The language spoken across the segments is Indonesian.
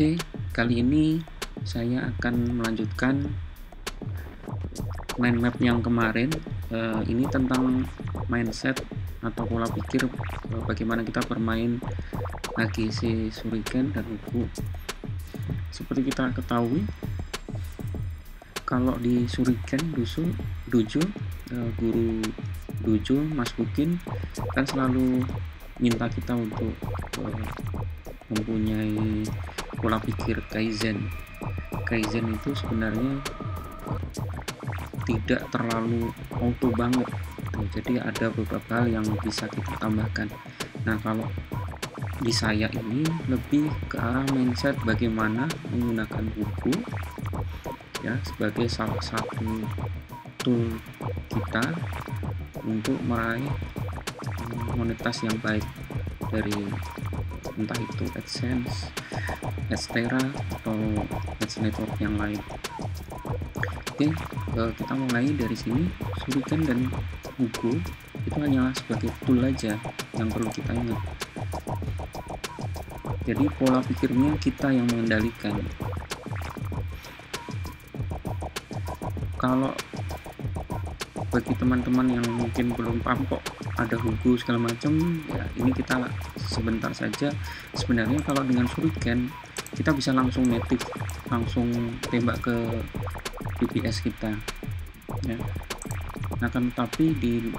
Oke, kali ini saya akan melanjutkan mind map yang kemarin. Ini tentang mindset atau pola pikir bagaimana kita bermain AGC Shuriken dan Huku. Seperti kita ketahui, kalau di Shuriken Dojo, guru Dojo Mas Bukin kan selalu minta kita untuk mempunyai pola pikir Kaizen. Kaizen itu sebenarnya tidak terlalu auto banget, jadi ada beberapa hal yang bisa kita tambahkan. Nah, kalau di saya ini lebih ke arah mindset bagaimana menggunakan buku ya sebagai salah satu tool kita untuk meraih monetas yang baik dari entah itu AdSense, Adstera atau Ads Network yang lain. Oke, kita mulai dari sini. Shuriken dan Huku itu hanyalah sebagai tool aja yang perlu kita ingat. Jadi pola pikirnya kita yang mengendalikan. Kalau bagi teman-teman yang mungkin belum paham kok ada Huku segala macam, ya ini kita sebentar saja. Sebenarnya kalau dengan Shuriken kita bisa langsung native, langsung tembak ke DPS kita ya. Nah, kan tapi dari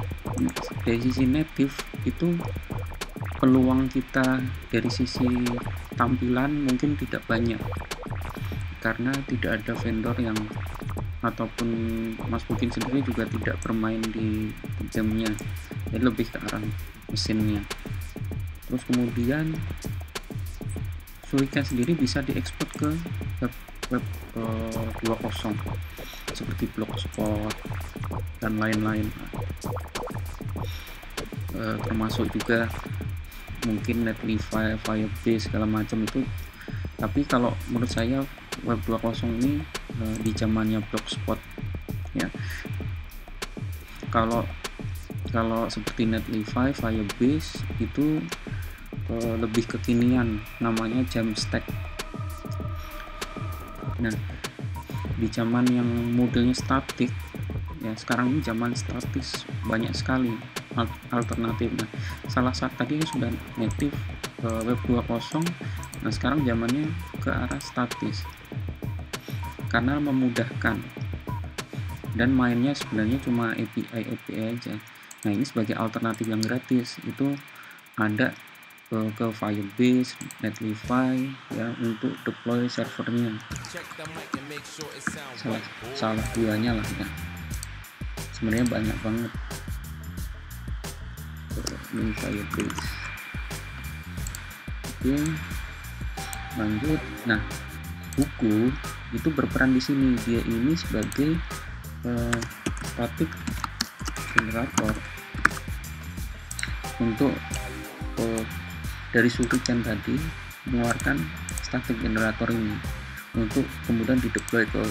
sisi native itu peluang kita dari sisi tampilan mungkin tidak banyak karena tidak ada vendor yang ataupun Mas Bukin sendiri juga tidak bermain di gamenya, jadi lebih ke arah mesinnya. Terus kemudian Shuriken sendiri bisa diekspor ke web 2.0 seperti Blogspot dan lain-lain, termasuk juga mungkin Netlify, Firebase segala macam itu. Tapi kalau menurut saya web 2.0 ini di zamannya Blogspot ya. Kalau seperti Netlify, Firebase itu lebih kekinian, namanya Jamstack. Nah, di zaman yang modelnya statik ya, sekarang ini zaman statis, banyak sekali alternatif. Nah, salah satu tadi sudah native web 2.0. Nah, sekarang zamannya ke arah statis karena memudahkan dan mainnya sebenarnya cuma API aja. Nah, ini sebagai alternatif yang gratis itu ada ke Firebase, Netlify ya untuk deploy servernya. Salah duanya lah ya. Sebenarnya banyak banget ini Firebase. Oke, lanjut. Nah, Huku itu berperan di sini. Dia ini sebagai static generator untuk dari Shuriken tadi mengeluarkan static generator ini untuk kemudian dideploy ke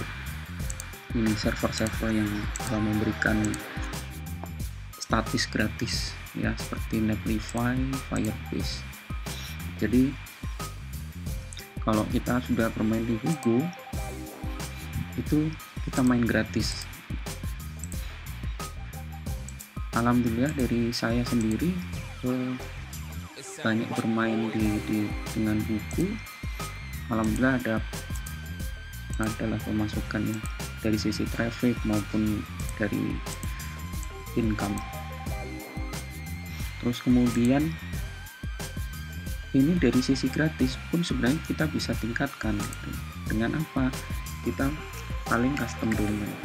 ini server-server yang memberikan statis gratis ya seperti Netlify, Firebase. Jadi kalau kita sudah bermain di Huku itu kita main gratis. Alhamdulillah dari saya sendiri banyak bermain dengan Huku. Alhamdulillah adalah pemasukan dari sisi traffic maupun dari income. Terus kemudian ini dari sisi gratis pun sebenarnya kita bisa tingkatkan gitu. Dengan apa? Kita paling custom domain.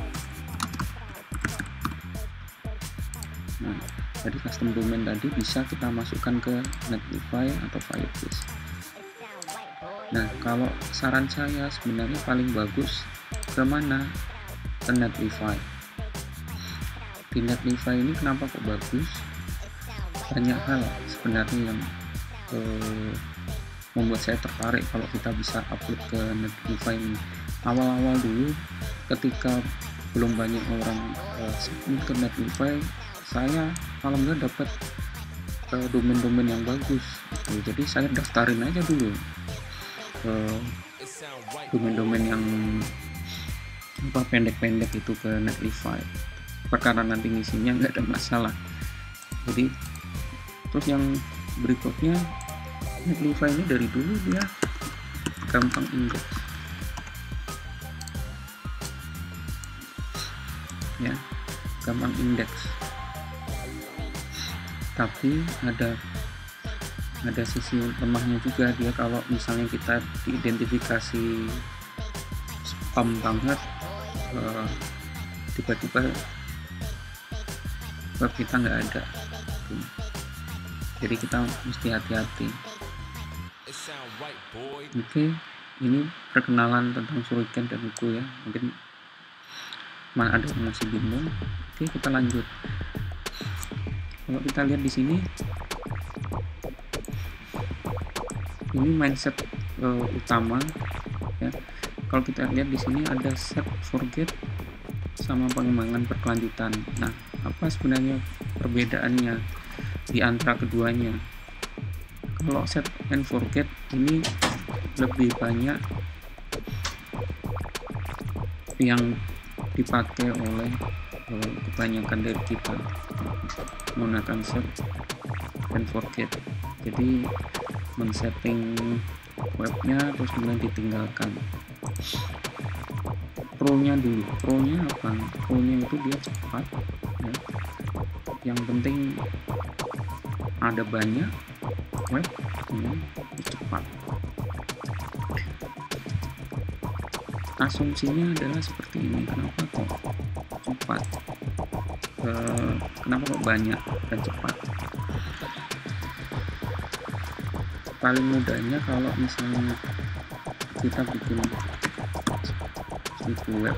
Nah, jadi custom domain tadi bisa kita masukkan ke Netlify atau Firebase. Nah, kalau saran saya sebenarnya paling bagus ke mana? Ke Netlify. Di Netlify ini kenapa kok bagus? Banyak hal sebenarnya yang membuat saya tertarik kalau kita bisa upload ke Netlify ini. Awal-awal dulu ketika belum banyak orang submit ke Netlify, saya alhamdulillah dapat domain-domain yang bagus. Jadi saya daftarin aja dulu domain-domain yang pendek-pendek itu ke Netlify, perkara nanti ngisinya nggak ada masalah. Jadi terus yang berikutnya, Netlify ini dari dulu dia gampang indeks ya, gampang indeks, tapi ada sisi lemahnya juga dia. Kalau misalnya kita diidentifikasi spam banget, tiba-tiba web kita nggak ada, jadi kita mesti hati-hati. Oke, ini perkenalan tentang Shuriken dan Hugo ya, mungkin ada yang masih bingung. Oke, kita lanjut. Kalau kita lihat di sini, ini mindset utama ya. Kalau kita lihat di sini ada set, forget, sama pengembangan berkelanjutan. Nah, apa sebenarnya perbedaannya di antara keduanya? Kalau set and forget ini lebih banyak yang dipakai oleh kebanyakan dari kita menggunakan set and forget. Jadi men-setting webnya terus kemudian ditinggalkan. Pro-nya dulu, pro-nya apa? Pro-nya itu dia cepat ya. Yang penting ada banyak web ya, cepat. Asumsinya adalah seperti ini. Kenapa kok cepat? Kenapa kok banyak dan cepat? Paling mudahnya kalau misalnya kita bikin situs web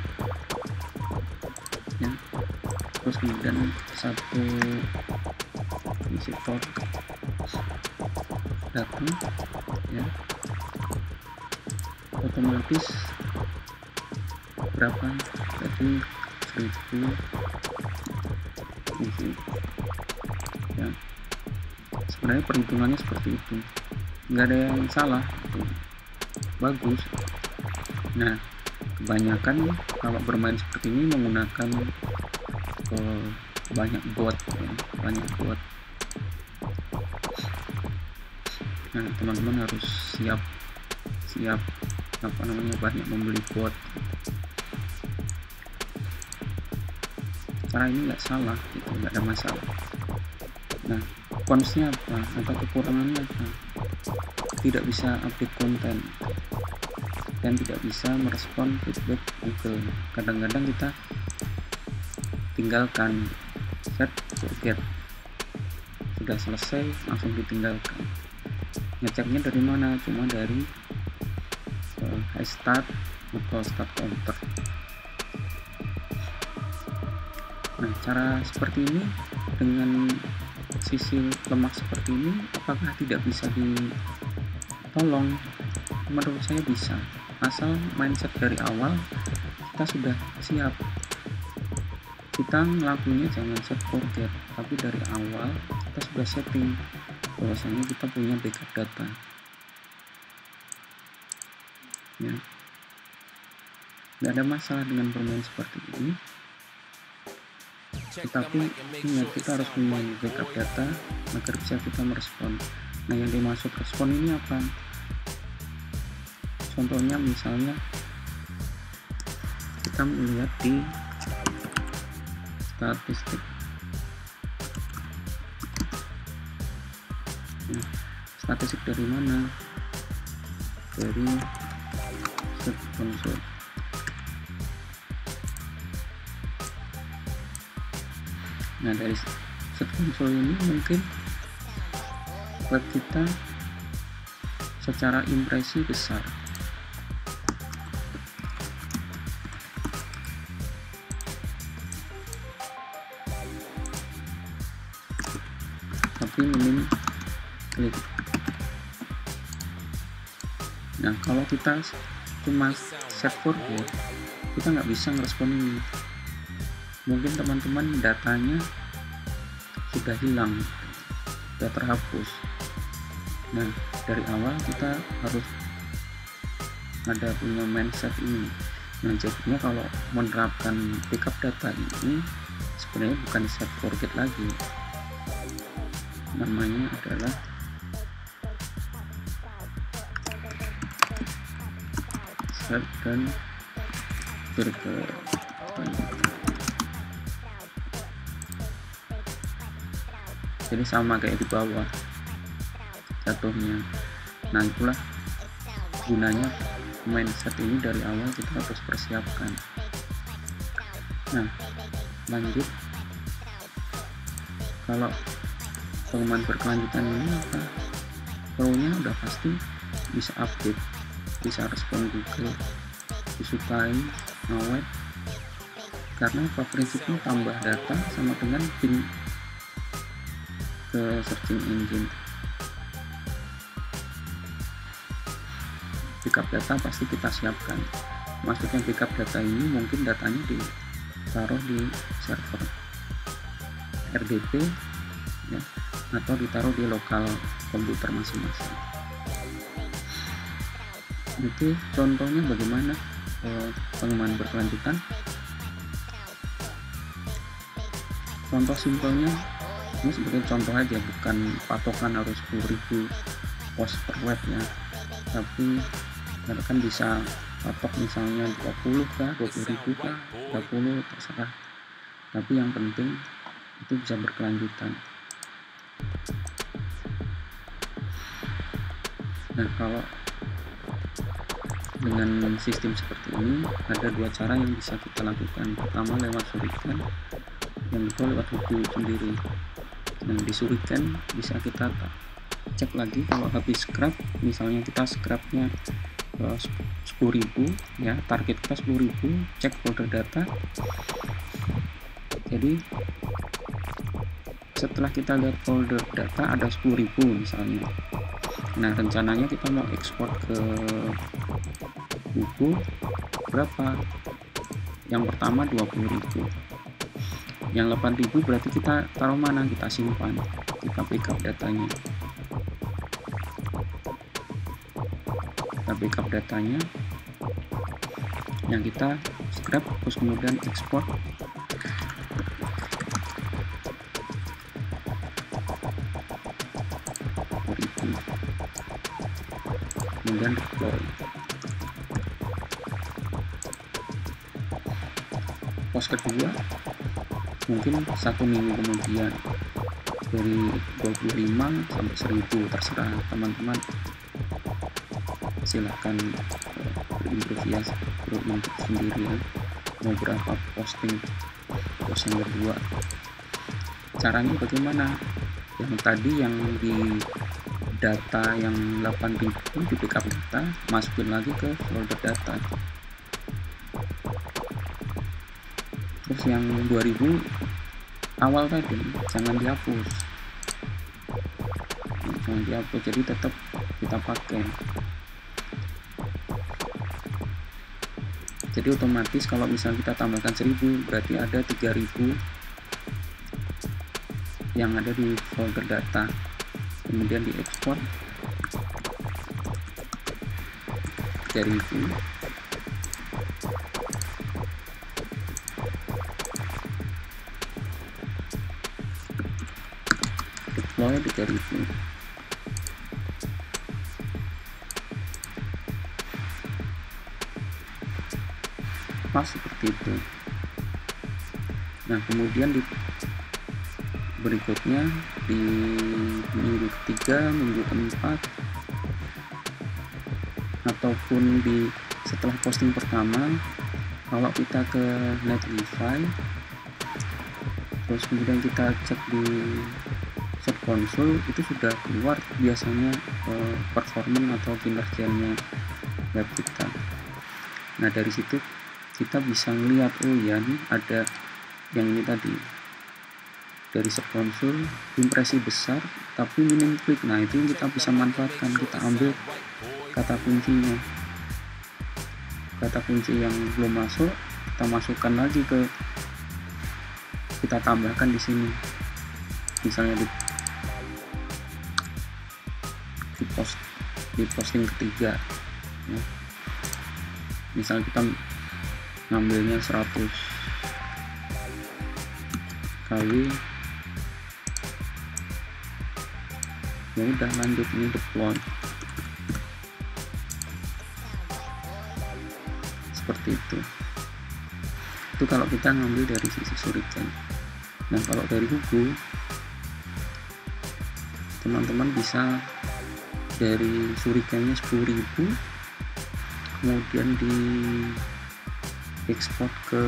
ya, terus kemudian satu visitor datang ya, otomatis berapa? Tadi 1000 ya. Sebenarnya perhitungannya seperti itu, nggak ada yang salah, itu bagus. Nah, kebanyakan kalau bermain seperti ini menggunakan banyak bot ya, banyak bot. Nah, teman-teman harus siap banyak membeli bot. Cara ini nggak salah, itu nggak ada masalah. Nah, consnya apa atau kekurangannya apa? Tidak bisa update konten dan tidak bisa merespon feedback Google. Kadang-kadang kita tinggalkan, set, forget, sudah selesai langsung ditinggalkan. Ngeceknya dari mana? Cuma dari high start atau start counter. Nah, cara seperti ini dengan sisi lemah seperti ini, apakah tidak bisa ditolong? Menurut saya bisa, asal mindset dari awal kita sudah siap. Kita ngelakuinnya jangan set forget, tapi dari awal kita sudah setting bahwasanya kita punya backup data ya. Nggak ada masalah dengan bermain seperti ini, tetapi ingat kita harus punya backup data agar bisa kita merespon. Nah, yang dimaksud respon ini apa? Contohnya misalnya kita melihat di statistik. Nah, statistik dari mana? Dari Search Console. Nah, dari Search Console ini mungkin web kita secara impresi besar, tapi minim klik. Nah, kalau kita cuma set forget, kita nggak bisa ngerespon ini. Mungkin teman-teman datanya sudah hilang, sudah terhapus. Nah, dari awal kita harus ada punya mindset ini. Nah jadinya kalau menerapkan backup data ini sebenarnya bukan set forget lagi, namanya adalah set dan berkelanjutan. Jadi sama kayak di bawah jatuhnya. Nah itulah gunanya mindset ini, dari awal kita harus persiapkan. Nah lanjut, kalau pengembangan berkelanjutan ini apa, pro-nya udah pasti bisa update, bisa respon Google, disukai, awet, karena apa, prinsipnya tambah data sama dengan ping ke searching engine. Backup data pasti kita siapkan. Maksudnya backup data ini mungkin datanya ditaruh di server RDP ya, atau ditaruh di lokal komputer masing-masing. Oke, contohnya bagaimana pengembangan berkelanjutan. Contoh simpelnya ini sebagai contoh aja, bukan patokan harus 10.000 post per web ya, tapi kan bisa patok misalnya 20 kah, 20.000 kah, 30, terserah, tapi yang penting itu bisa berkelanjutan. Nah kalau dengan sistem seperti ini ada dua cara yang bisa kita lakukan. Pertama lewat Shuriken, yang kedua lewat Hugo sendiri. Nah di Shuriken bisa kita cek lagi kalau habis scrap, misalnya kita scrapnya 10.000 ya, target kita 10.000, cek folder data. Jadi setelah kita lihat folder data ada 10.000 misalnya, nah rencananya kita mau ekspor ke buku berapa, yang pertama 20.000, yang 8.000 berarti kita taruh mana, kita simpan, kita backup datanya, kita backup datanya yang kita scrap, terus kemudian ekspor kemudian deploy. Pos kedua mungkin 1 minggu kemudian, dari 25 sampai 1.000 terserah teman-teman, silahkan berimprovisasi sendiri ya, mau berapa posting pos yang kedua. Caranya bagaimana? Yang tadi yang di data yang 8.000 di backup data, masukin lagi ke folder data. Terus yang 2000 awal tadi jangan dihapus, jadi tetap kita pakai. Jadi otomatis kalau misal kita tambahkan 1.000 berarti ada 3.000 yang ada di folder data, kemudian diekspor 3.000, deploy 3.000. Pas seperti itu. Nah kemudian di berikutnya di minggu ketiga, minggu keempat, ataupun di setelah posting pertama, kalau kita ke Netlify, terus kemudian kita cek di Search Console, itu sudah keluar biasanya performance atau kinerjanya web kita. Nah dari situ kita bisa melihat, oh ya nih ada yang ini tadi, dari Search Console impresi besar tapi minim klik. Nah itu yang kita bisa manfaatkan, kita ambil kata kuncinya, kata kunci yang belum masuk kita masukkan lagi kita tambahkan di sini, misalnya di posting ketiga ya. Misal kita ngambilnya 100 kali, ya udah lanjut ini deploy seperti itu kalau kita ngambil dari sisi shuriken. Nah kalau dari huku, teman-teman bisa dari shurikennya 10.000, kemudian di ekspor ke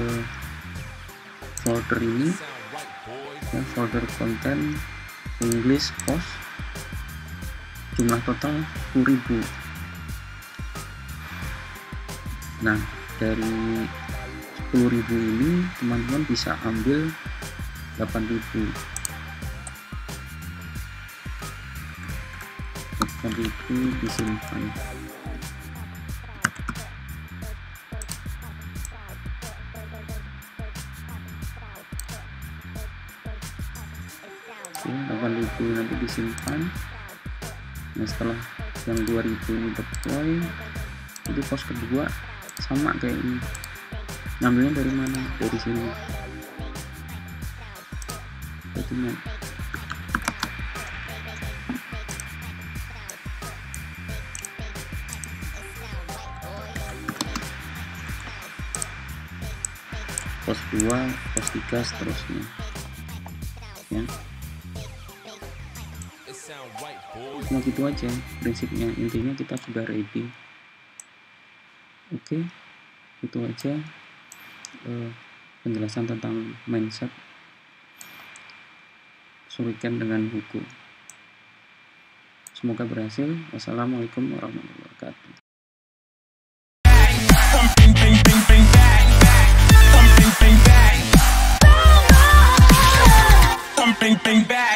folder ini ya, folder konten English post, jumlah total 10.000. Nah dari 10.000 ini teman-teman bisa ambil 8.000 disimpan. Oke, 8.000 nanti disimpan. Nah setelah yang 2.000 ini deploy, itu pos kedua sama kayak ini, ngambilnya dari mana? Dari sini. Dokumen. Pos 2, pos 3 seterusnya ya. Cuma gitu aja prinsipnya, intinya kita sudah ready. Oke, itu aja penjelasan tentang mindset shuriken dengan huku. Semoga berhasil. Wassalamualaikum warahmatullahi wabarakatuh. Bang bang.